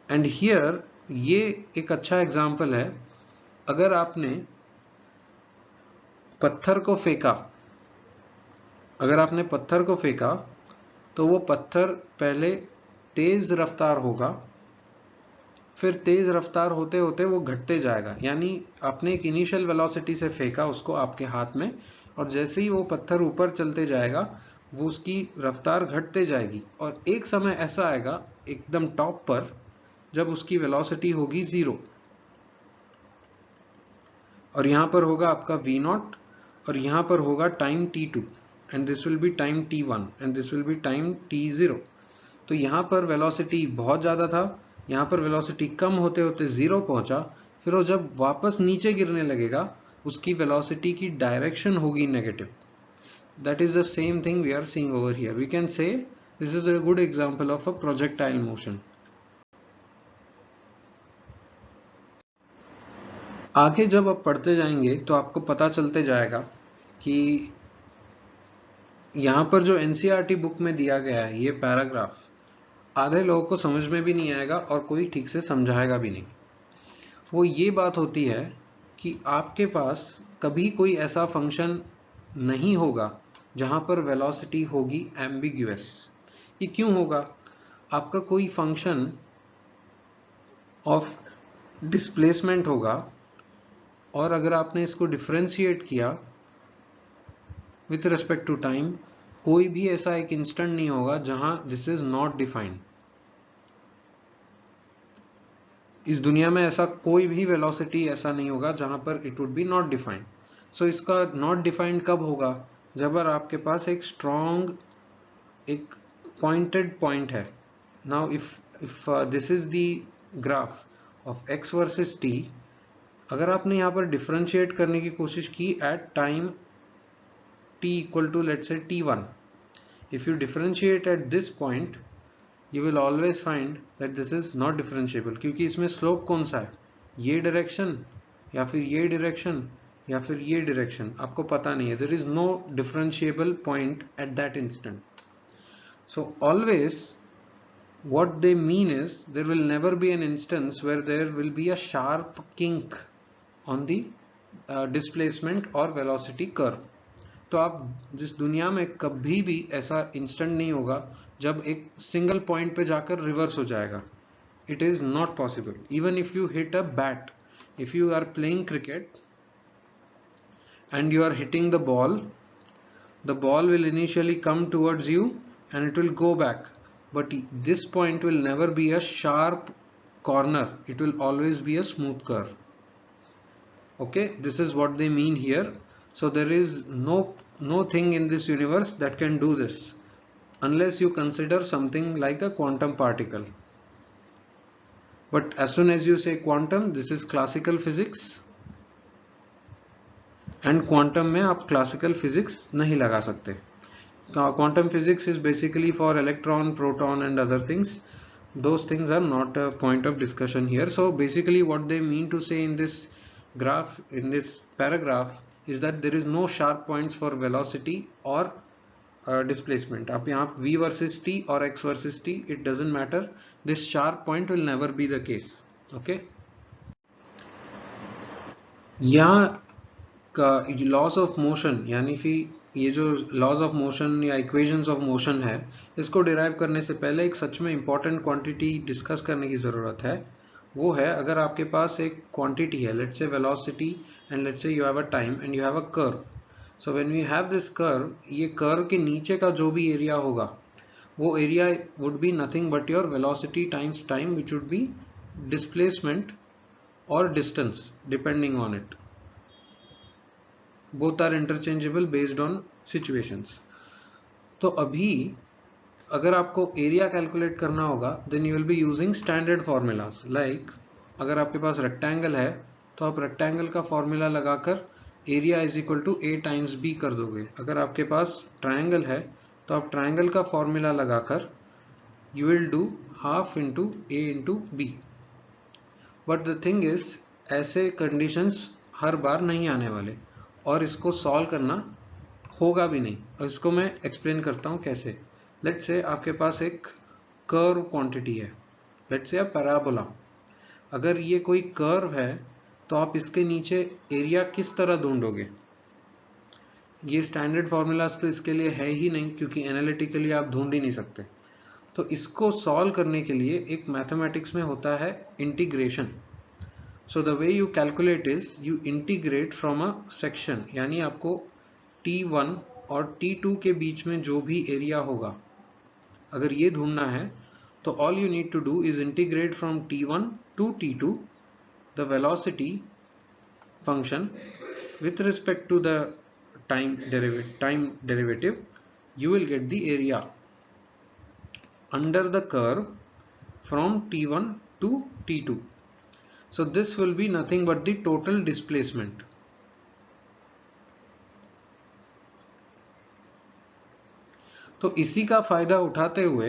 And here ये एक अच्छा एग्जाम्पल है. अगर आपने पत्थर को फेंका, तो वो पत्थर पहले तेज रफ्तार होगा, फिर तेज रफ्तार होते होते वो घटते जाएगा. यानी आपने एक इनिशियल वेलोसिटी से फेंका उसको आपके हाथ में, और जैसे ही वो पत्थर ऊपर चलते जाएगा वो उसकी रफ्तार घटते जाएगी, और एक समय ऐसा आएगा एकदम टॉप पर जब उसकी वेलोसिटी होगी 0, और यहां पर होगा आपका v0, और यहां पर होगा time t2, and this will B time t1, and this will B time t0. तो यहां पर वेलोसिटी बहुत ज्यादा था, यहां पर वेलोसिटी कम होते होते 0 पहुंचा, फिर वो जब वापस नीचे गिरने लगेगा उसकी वेलोसिटी की डायरेक्शन होगी negative. That is the same thing we are seeing over here. We can say this is a good example of a projectile motion. आगे जब आप पढ़ते जाएंगे तो आपको पता चलते जाएगा कि यहां पर जो एनसीईआरटी बुक में दिया गया है ये पैराग्राफ आधे लोगों को समझ में भी नहीं आएगा और कोई ठीक से समझाएगा भी नहीं. वो ये बात होती है कि आपके पास कभी कोई ऐसा फंक्शन नहीं होगा जहां पर वेलोसिटी होगी एम्बिग्यूअस. ये क्यों होगा? आपका कोई फंक्शन ऑफ डिस्प्लेसमेंट होगा, और अगर आपने इसको डिफरेंशिएट किया विथ रिस्पेक्ट टू टाइम, कोई भी ऐसा एक इंस्टेंट नहीं होगा जहां दिस इज नॉट डिफाइंड. इस दुनिया में ऐसा कोई भी वेलोसिटी ऐसा नहीं होगा जहां पर it would be not defined. So इसका नॉट डिफाइंड कब होगा? जब आपके पास एक स्ट्रॉन्ग एक पॉइंटेड पॉइंट है. Now if this is the graph of x versus t, अगर आपने यहां पर डिफरेंशिएट करने की कोशिश की at time t equal to let's say t1, if you differentiate at this point you will always find that this is not differentiable, क्योंकि इसमें स्लोप कौन सा है, ये डायरेक्शन या फिर ये डायरेक्शन या फिर ये डायरेक्शन, आपको पता नहीं है. there is no differentiable point at that instant. So always what they mean is there will never be an instance where there will be a sharp kink on the displacement or velocity curve. तो आप जिस दुनिया में कभी भी ऐसा instant नहीं होगा जब एक सिंगल पॉइंट पे जाकर रिवर्स हो जाएगा. It is not possible. Even if you hit a bat, if you are playing cricket and you are hitting the ball will initially come towards you and it will go back, but this point will never be a sharp corner, it will always be a smooth curve. Okay, this is what they mean here. So there is no thing in this universe that can do this unless you consider something like a quantum particle. But as soon as you say quantum, this is classical physics, and quantum में आप classical physics नहीं लगा सकते. Quantum physics is basically for electron, proton and other things. Those things are not a point of discussion here. So basically what they mean to say in this graph, in this paragraph, is that there is no sharp points for velocity or displacement. आप यहाँ v versus t or x versus t, it doesn't matter. This sharp point will never be the case. Okay. यहाँ का loss of motion, यानी कि ये जो laws of motion या equations of motion है, इसको डिराइव करने से पहले एक सच में इंपॉर्टेंट क्वांटिटी डिस्कस करने की ज़रूरत है. वो है, अगर आपके पास एक क्वांटिटी है, let's say velocity, and let's say you have a time and you have a curve. So when we have this curve, ये कर्व के नीचे का जो भी एरिया होगा वो area would be nothing but your velocity times time, which would be displacement और distance depending on it. Both are interchangeable based on situations. तो अभी अगर आपको एरिया कैलकुलेट करना होगा then you will be using standard formulas. Like अगर आपके पास rectangle है तो आप रेक्टेंगल का फॉर्मूला लगाकर area is equal to a times b कर दोगे. अगर आपके पास ट्रायंगल है तो आप ट्रायंगल का फॉर्मूला लगाकर you will do half into a into b. But the thing is ऐसे कंडीशंस हर बार नहीं आने वाले. और इसको सॉल्व करना होगा भी नहीं। और इसको मैं एक्सप्लेन करता हूँ कैसे। लेट्स से आपके पास एक कर्व क्वांटिटी है, लेट्स से पैराबोला। अगर ये कोई कर्व है तो आप इसके नीचे एरिया किस तरह ढूंढोगे? ये स्टैंडर्ड फॉर्मूलाज तो इसके लिए है ही नहीं, क्योंकि एनालिटिकली आप ढूंढ ही नहीं सकते। तो इसको सॉल्व करने के लिए एक मैथमेटिक्स में होता है integration. So the way you calculate is you integrate from a section, यानी आपको T1 और T2 के बीच में जो भी एरिया होगा, अगर ये ढूंढना है तो all you need to do is integrate from T1 to T2 the velocity function with respect to the time derivative, you will get the area under the curve from T1 to T2. So this will be nothing but the total displacement. तो इसी का फायदा उठाते हुए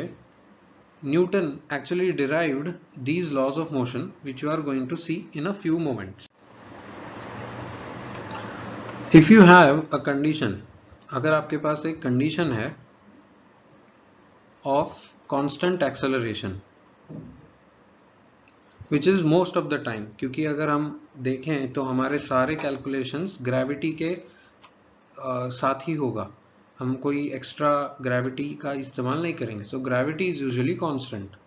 Newton actually derived these laws of motion, which you are going to see in a few moments. If you have a condition, अगर आपके पास एक कंडीशन है of constant acceleration, which is most of the time, क्योंकि अगर हम देखें तो हमारे सारे कैलकुलेशंस ग्रेविटी के साथ ही होगा, हम कोई एक्स्ट्रा ग्रेविटी का इस्तेमाल नहीं करेंगे। So gravity is usually constant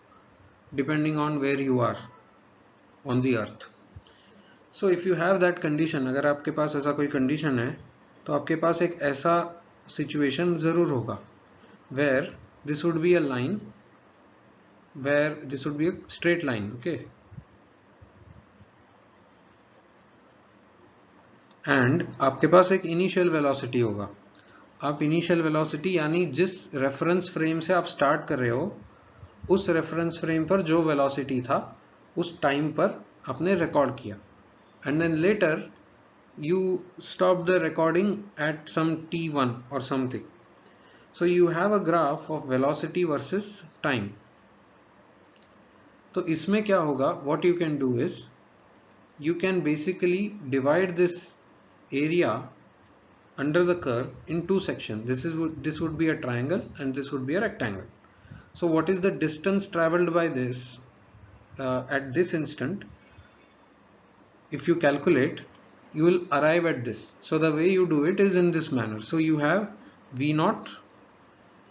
depending on where you are on the earth. So if you have that condition, अगर आपके पास ऐसा कोई कंडीशन है तो आपके पास एक ऐसा सिचुएशन जरूर होगा where this would be a line, where this would be a straight line, okay, and आपके पास एक इनिशियल वेलोसिटी होगा। आप इनिशियल वेलोसिटी यानी जिस रेफरेंस फ्रेम से आप स्टार्ट कर रहे हो उस रेफरेंस फ्रेम पर जो वेलोसिटी था उस टाइम पर आपने रिकॉर्ड किया, and then later you stop the recording at some t1 or something. So you have a graph of velocity versus time. तो इसमें क्या होगा, what you can do is you can basically divide this area under the curve in two sections. This would be a triangle and this would be a rectangle. So what is the distance traveled by this at this instant? If you calculate, you will arrive at this. So the way you do it is in this manner. So you have v0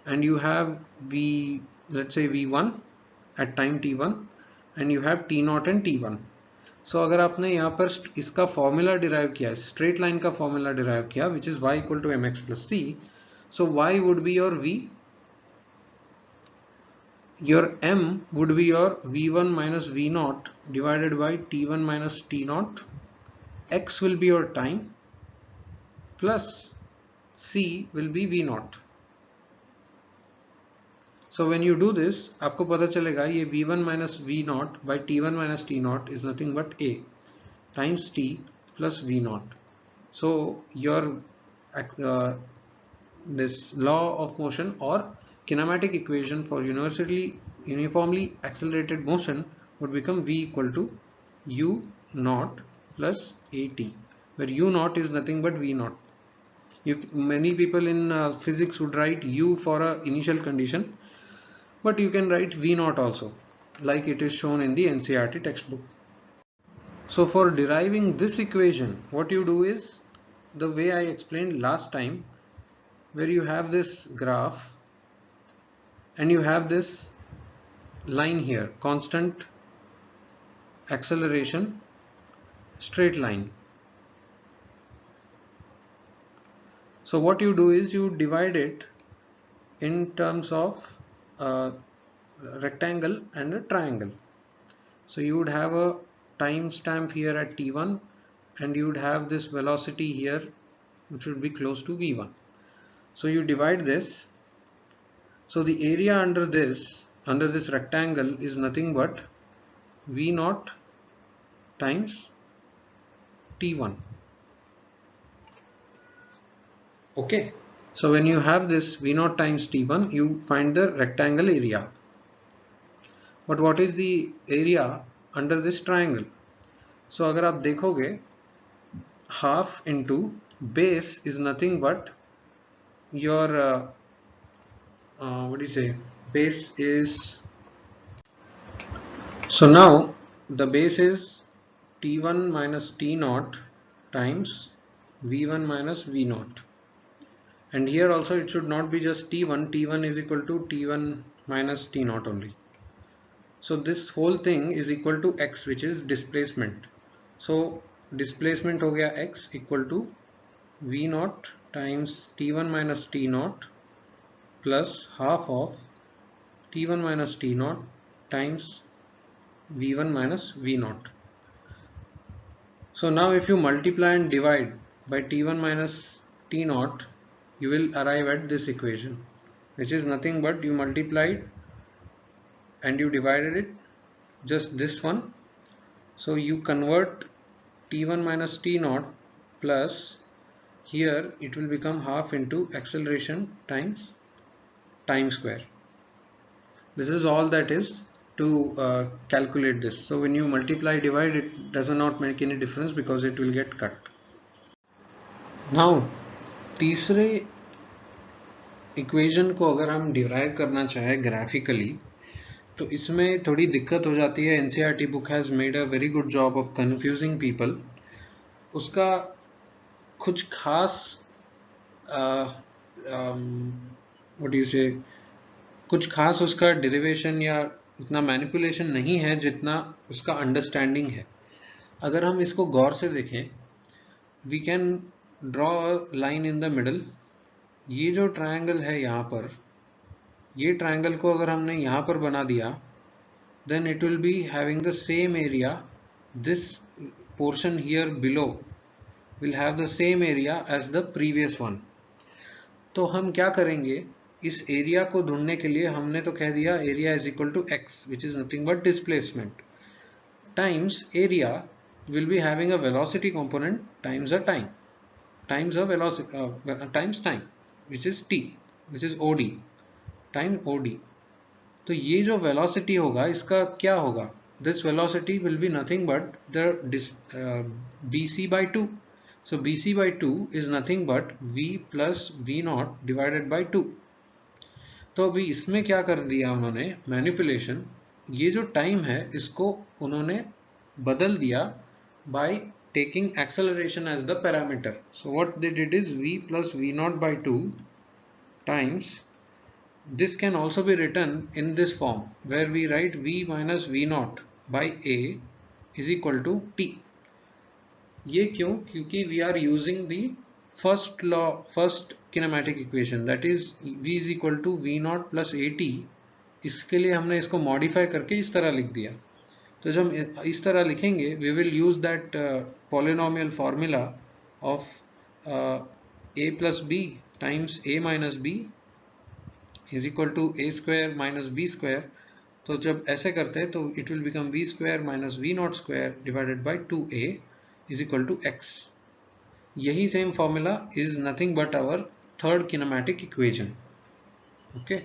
and you have v, let's say v1 at time t1 and you have t0 and t1. So अगर आपने यहाँ पर इसका formula derive किया, straight line का formula derive किया, which is y equal to mx plus c. So y would be your v, your m would be your v1 minus v0 divided by t1 minus t0. X will be your time plus C will be V0. So when you do this, आपको पता चलेगा ये V1 minus V0 by T1 minus T0 is nothing but A times T plus V0. So your this law of motion or kinematic equation for uniformly accelerated motion would become V equal to U0 plus AT, where U0 is nothing but V0. Many people in physics would write U for a initial condition, but you can write V0 also, like it is shown in the NCERT textbook. So for deriving this equation, what you do is the way I explained last time, where you have this graph and you have this line here, constant acceleration straight line. So what you do is you divide it in terms of a rectangle and a triangle. So you would have a time stamp here at t1 and you would have this velocity here which would be close to v1. So you divide this. So the area under this rectangle is nothing but v0 times t1. Okay, so when you have this v0 times t1, you find the rectangle area. But what is the area under this triangle? So अगर आप देखोगे, half into base is nothing but your what do you say, base is, so now the base is T1 minus T naught times V1 minus V naught, and here also it should not be just T1, T1 is equal to T1 minus T naught only. So this whole thing is equal to x, which is displacement. So displacement हो गया x equal to V naught times T1 minus T naught plus half of T1 minus T naught times V1 minus V naught. So now if you multiply and divide by T1 minus T naught, you will arrive at this equation, which is nothing but you multiplied and you divided it, just this one. So you convert T1 minus T naught plus, here it will become half into acceleration times time square. This is all that is to calculate this. So when you multiply divide, it does not make any difference because it will get cut. Now तीसरे equation को अगर हम derive करना चाहे graphically, तो इसमें थोड़ी दिक्कत हो जाती है. NCERT book has made a very good job of confusing people. उसका कुछ खास व्हाट यू से, कुछ खास उसका डेरिवेशन या इतना मैनिपुलेशन नहीं है जितना उसका अंडरस्टैंडिंग है. अगर हम इसको गौर से देखें, we can draw a line in the middle. ये जो ट्रायंगल है यहाँ पर, ये ट्रायंगल को अगर हमने यहाँ पर बना दिया, then it will be having the same area. This portion here below will have the same area as the previous one. तो हम क्या करेंगे, इस एरिया को ढूंढने के लिए हमने तो कह दिया area is equal to x, which is nothing but displacement, times area will be having a velocity component times a time, times a velocity times time, which is t, which is OD, time OD. तो ये जो velocity होगा इसका क्या होगा, this velocity will be nothing but the BC by 2. So BC by 2 is nothing but V plus V not divided by 2. तो अभी इसमें क्या कर दिया उन्होंने मैनिपुलेशन, ये जो टाइम है इसको उन्होंने बदल दिया by taking acceleration as the parameter. So what they did is V plus V not by 2 times, this can also be written in this form where we write V minus V naught by A is equal to T. ये क्यों? क्योंकि we are using the first law, first kinematic equation, that is V is equal to V naught plus AT. इसके लिए हमने इसको modify करके इस तरह लिख दिया. तो जब हम इस तरह लिखेंगे, we will use that polynomial formula of A plus B times A minus B is equal to a square minus b square. तो जब ऐसे करते हैं तो it will become v square minus v naught square divided by 2a is equal to x. यही same formula is nothing but our third kinematic equation. Okay.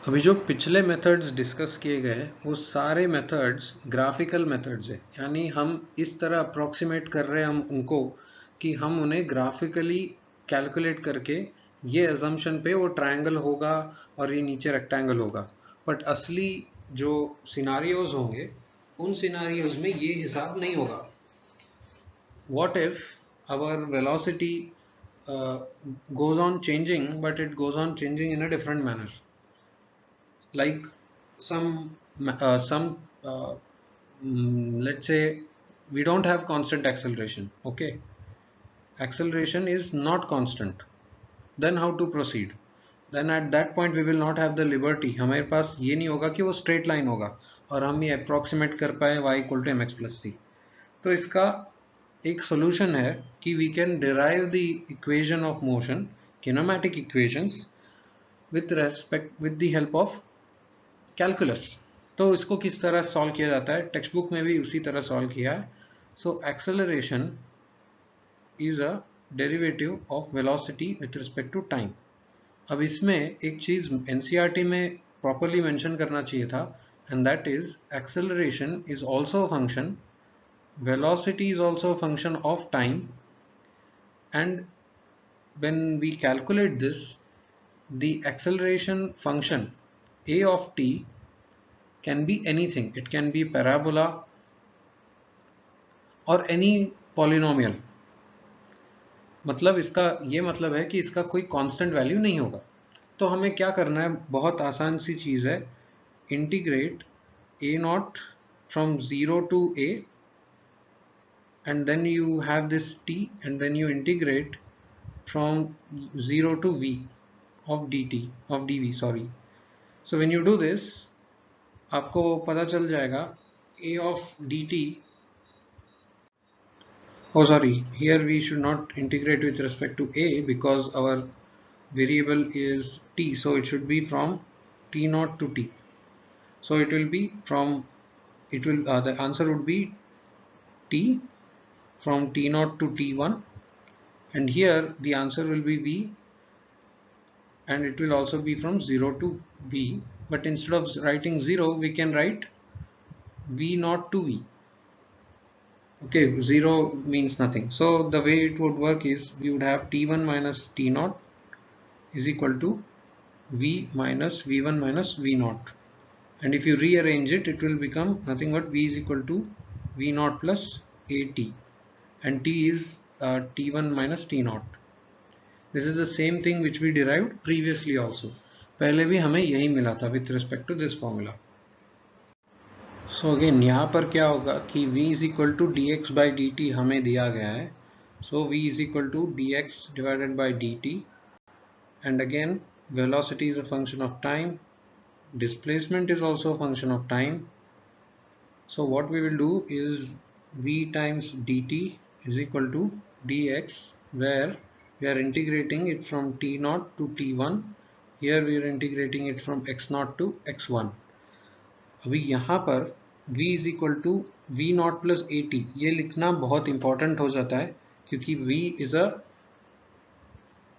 अभी जो पिछले मेथड्स डिस्कस किए गए वो सारे मेथड्स ग्राफिकल मेथड्स है, यानी हम इस तरह अप्रोक्सीमेट कर रहे हैं हम उनको कि हम उन्हें ग्राफिकली कैलकुलेट करके ये अजम्पशन पे वो ट्रायंगल होगा और ये नीचे रेक्टेंगल होगा. बट असली जो सिनारियोज होंगे उन सिनारियोज में ये हिसाब नहीं होगा. What if our velocity goes on changing, but it goes on changing in a different manner, like let's say we don't have constant acceleration. Okay, acceleration is not constant. Then how to proceed? Then at that point we will not have the liberty. हमारे पास ये नहीं होगा कि वो straight line होगा और हम ये approximate कर पाए y equal to mx plus c. तो इसका एक solution है कि we can derive the equation of motion, kinematic equations, with the help of calculus. तो इसको किस तरह सॉल्व किया जाता है, टेक्स्ट बुक में भी उसी तरह सॉल्व किया है. So acceleration is a derivative of velocity with respect to time. अब इसमें एक चीज एनसीईआरटी में प्रॉपरली मेंशन करना चाहिए था, and that is acceleration is also a function, velocity is also a function of time, and when we calculate this, the acceleration function a of t can be anything. It can be parabola or any polynomial. मतलब इसका ये मतलब है कि इसका कोई constant value नहीं होगा. तो हमें क्या करना है, बहुत आसान सी चीज़ है. Integrate a naught from 0 to a, and then you have this t, and then you integrate from 0 to v of dt of dv, sorry. So when you do this, आपको पता चल जाएगा a of dt. Oh sorry, here we should not integrate with respect to a because our variable is t, so it should be from t naught to t. So it will be from, it will the answer would be t from t naught to t1, and here the answer will be v, and it will also be from 0 to v, but instead of writing 0 we can write v naught to v. Okay, 0 means nothing. So the way it would work is we would have t1 minus t naught is equal to v minus v1 minus v naught, and if you rearrange it, it will become nothing but v is equal to v naught plus at, and t is t1 minus t naught. This is the same thing which we derived previously also. पहले भी हमें यही मिला था with respect to this formula. So again यहाँ पर क्या होगा कि v is equal to dx by dt हमें दिया गया है. So v is equal to dx divided by dt, and again velocity is a function of time, displacement is also a function of time. So what we will do is v times dt is equal to dx, where we are integrating it from t0 to t1. Here we are integrating it from x0 to x1. अभी यहाँ पर v is equal to v naught plus at, ये लिखना बहुत important हो जाता है क्योंकि v is a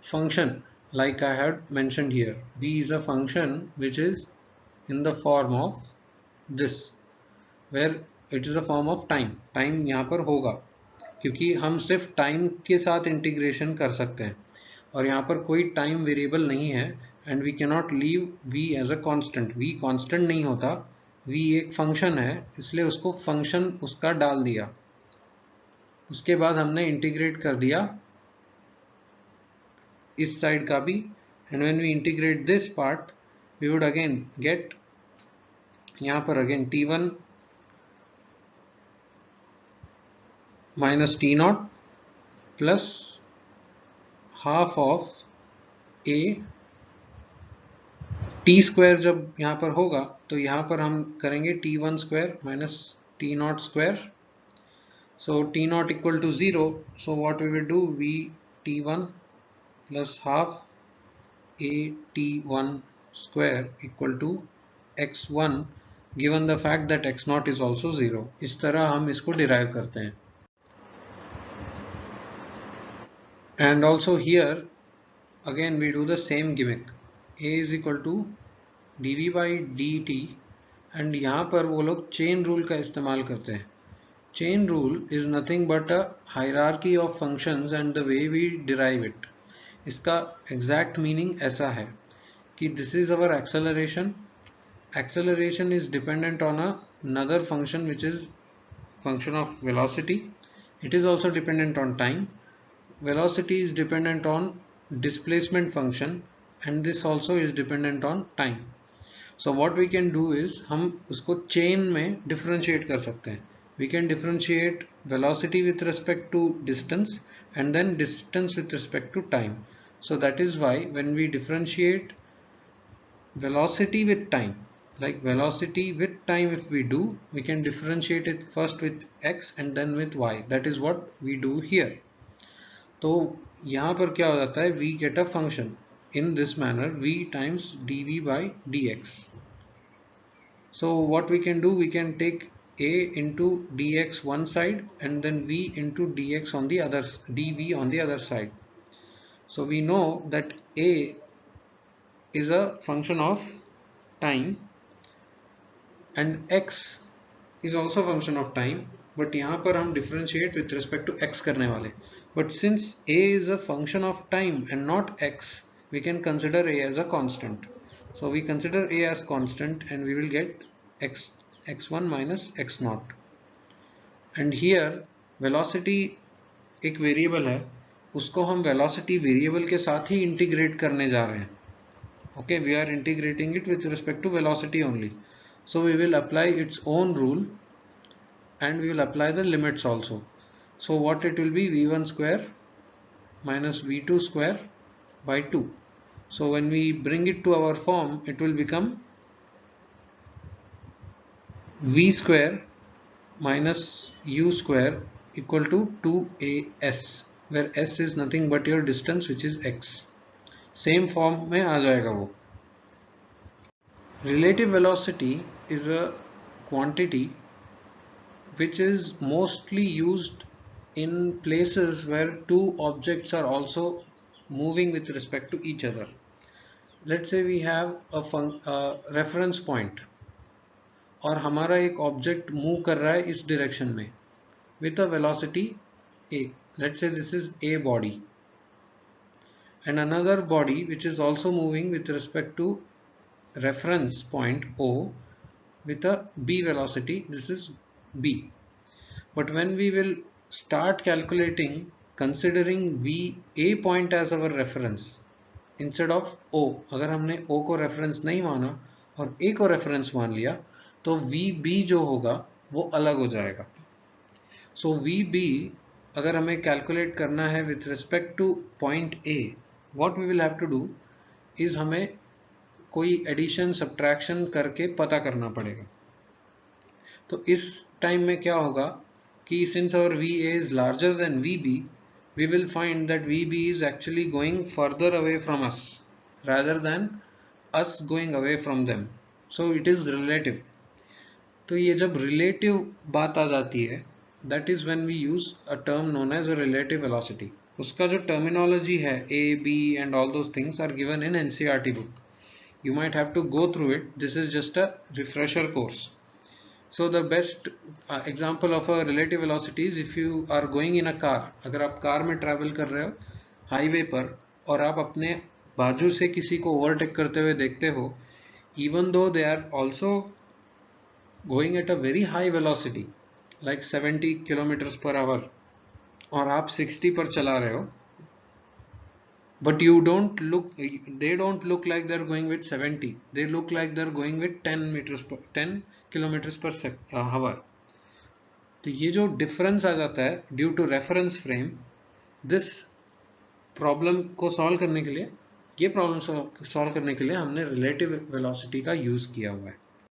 function, like I had mentioned here. v is a function which is in the form of this, where it is a form of time. Time यहाँ पर होगा क्योंकि हम सिर्फ टाइम के साथ इंटीग्रेशन कर सकते हैं, और यहाँ पर कोई टाइम वेरिएबल नहीं है, and we can not leave v as a constant. v constant नहीं होता, v एक फंक्शन है, इसलिए उसको फंक्शन उसका डाल दिया. उसके बाद हमने इंटीग्रेट कर दिया इस साइड का भी, and when we integrate this part we would again get यहाँ पर again t1 minus t naught plus half of a t square. जब यहाँ पर होगा तो यहाँ पर हम करेंगे t1 square minus t naught square. So t naught equal to 0. So what we will do, v t1 plus half a t1 square equal to x1, given the fact that x0 is also 0. इस तरह हम इसको derive करते हैं. And also here again we do the same gimmick. A is equal to dv by dt, and यहाँ पर वो लोग chain rule का इस्तेमाल करते हैं. Chain rule is nothing but a hierarchy of functions and the way we derive it. इसका exact meaning ऐसा है कि this is our acceleration. Acceleration is dependent on another function which is function of velocity. It is also dependent on time. Velocity is dependent on displacement function, and this also is dependent on time. So what we can do is हम उसको chain में differentiate कर सकते हैं. We can differentiate velocity with respect to distance and then distance with respect to time. So that is why when we differentiate velocity with time, like velocity with time, if we do, we can differentiate it first with x and then with y. That is what we do here. तो यहाँ पर क्या हो जाता है, we get a function in this manner, v times dv by dx. So what we can do, we can take a into dx one side and then v into dx on the other, dv on the other side. So we know that a is a function of time and x is also a function of time, but यहाँ पर हम differentiate with respect to x करने वाले. But since a is a function of time and not x, we can consider a as a constant. So we consider a as constant and we will get x1 minus x naught. And here velocity एक variable है, उसको हम velocity variable के साथ ही integrate करने जा रहे हैं. Okay, we are integrating it with respect to velocity only. So we will apply its own rule and we will apply the limits also. So what it will be, v1 square minus v2 square by 2. So when we bring it to our form, it will become v square minus u square equal to 2as, where s is nothing but your distance, which is x. Same form में आ जाएगा वो. Relative velocity is a quantity which is mostly used in places where two objects are also moving with respect to each other. Let's say we have a reference point और हमारा एक object move कर रहा है इस direction में with a velocity a. Let's say this is a body and another body which is also moving with respect to reference point O with a b velocity. This is b. But when we will start calculating considering v a point as our reference instead of o, अगर हमने o को reference नहीं माना और a को reference मान लिया तो vb जो होगा वो अलग हो जाएगा. So vb अगर हमें calculate करना है with respect to point a, what we will have to do is हमें कोई एडिशन सब्ट्रैक्शन करके पता करना पड़ेगा. तो इस टाइम में क्या होगा कि since our VA is larger than VB, we will find that VB is actually going further away from us rather than us going away from them. So it is relative. तो ये जब relative बात आ जाती है, that is when we use a term known as a relative velocity. उसका जो terminology है A, B and all those things are given in NCERT book. You might have to go through it. This is just a refresher course. So the best example of a relative velocity is if you are going in a car. अगर आप car में travel कर रहे हो highway पर और आप अपने बाजू से किसी को ओवरटेक करते हुए देखते हो, even though they are also going at a very high velocity like 70 kilometers per hour और आप 60 पर चला रहे हो, but they don't look like they're going with 70. They look like they're going with 10 kilometers per hour. तो ये जो difference आ जाता है due to reference frame, this problem को सॉल्व करने के लिए, ये प्रॉब्लम सॉल्व करने के लिए हमने रिलेटिव वेलोसिटी का यूज किया हुआ है.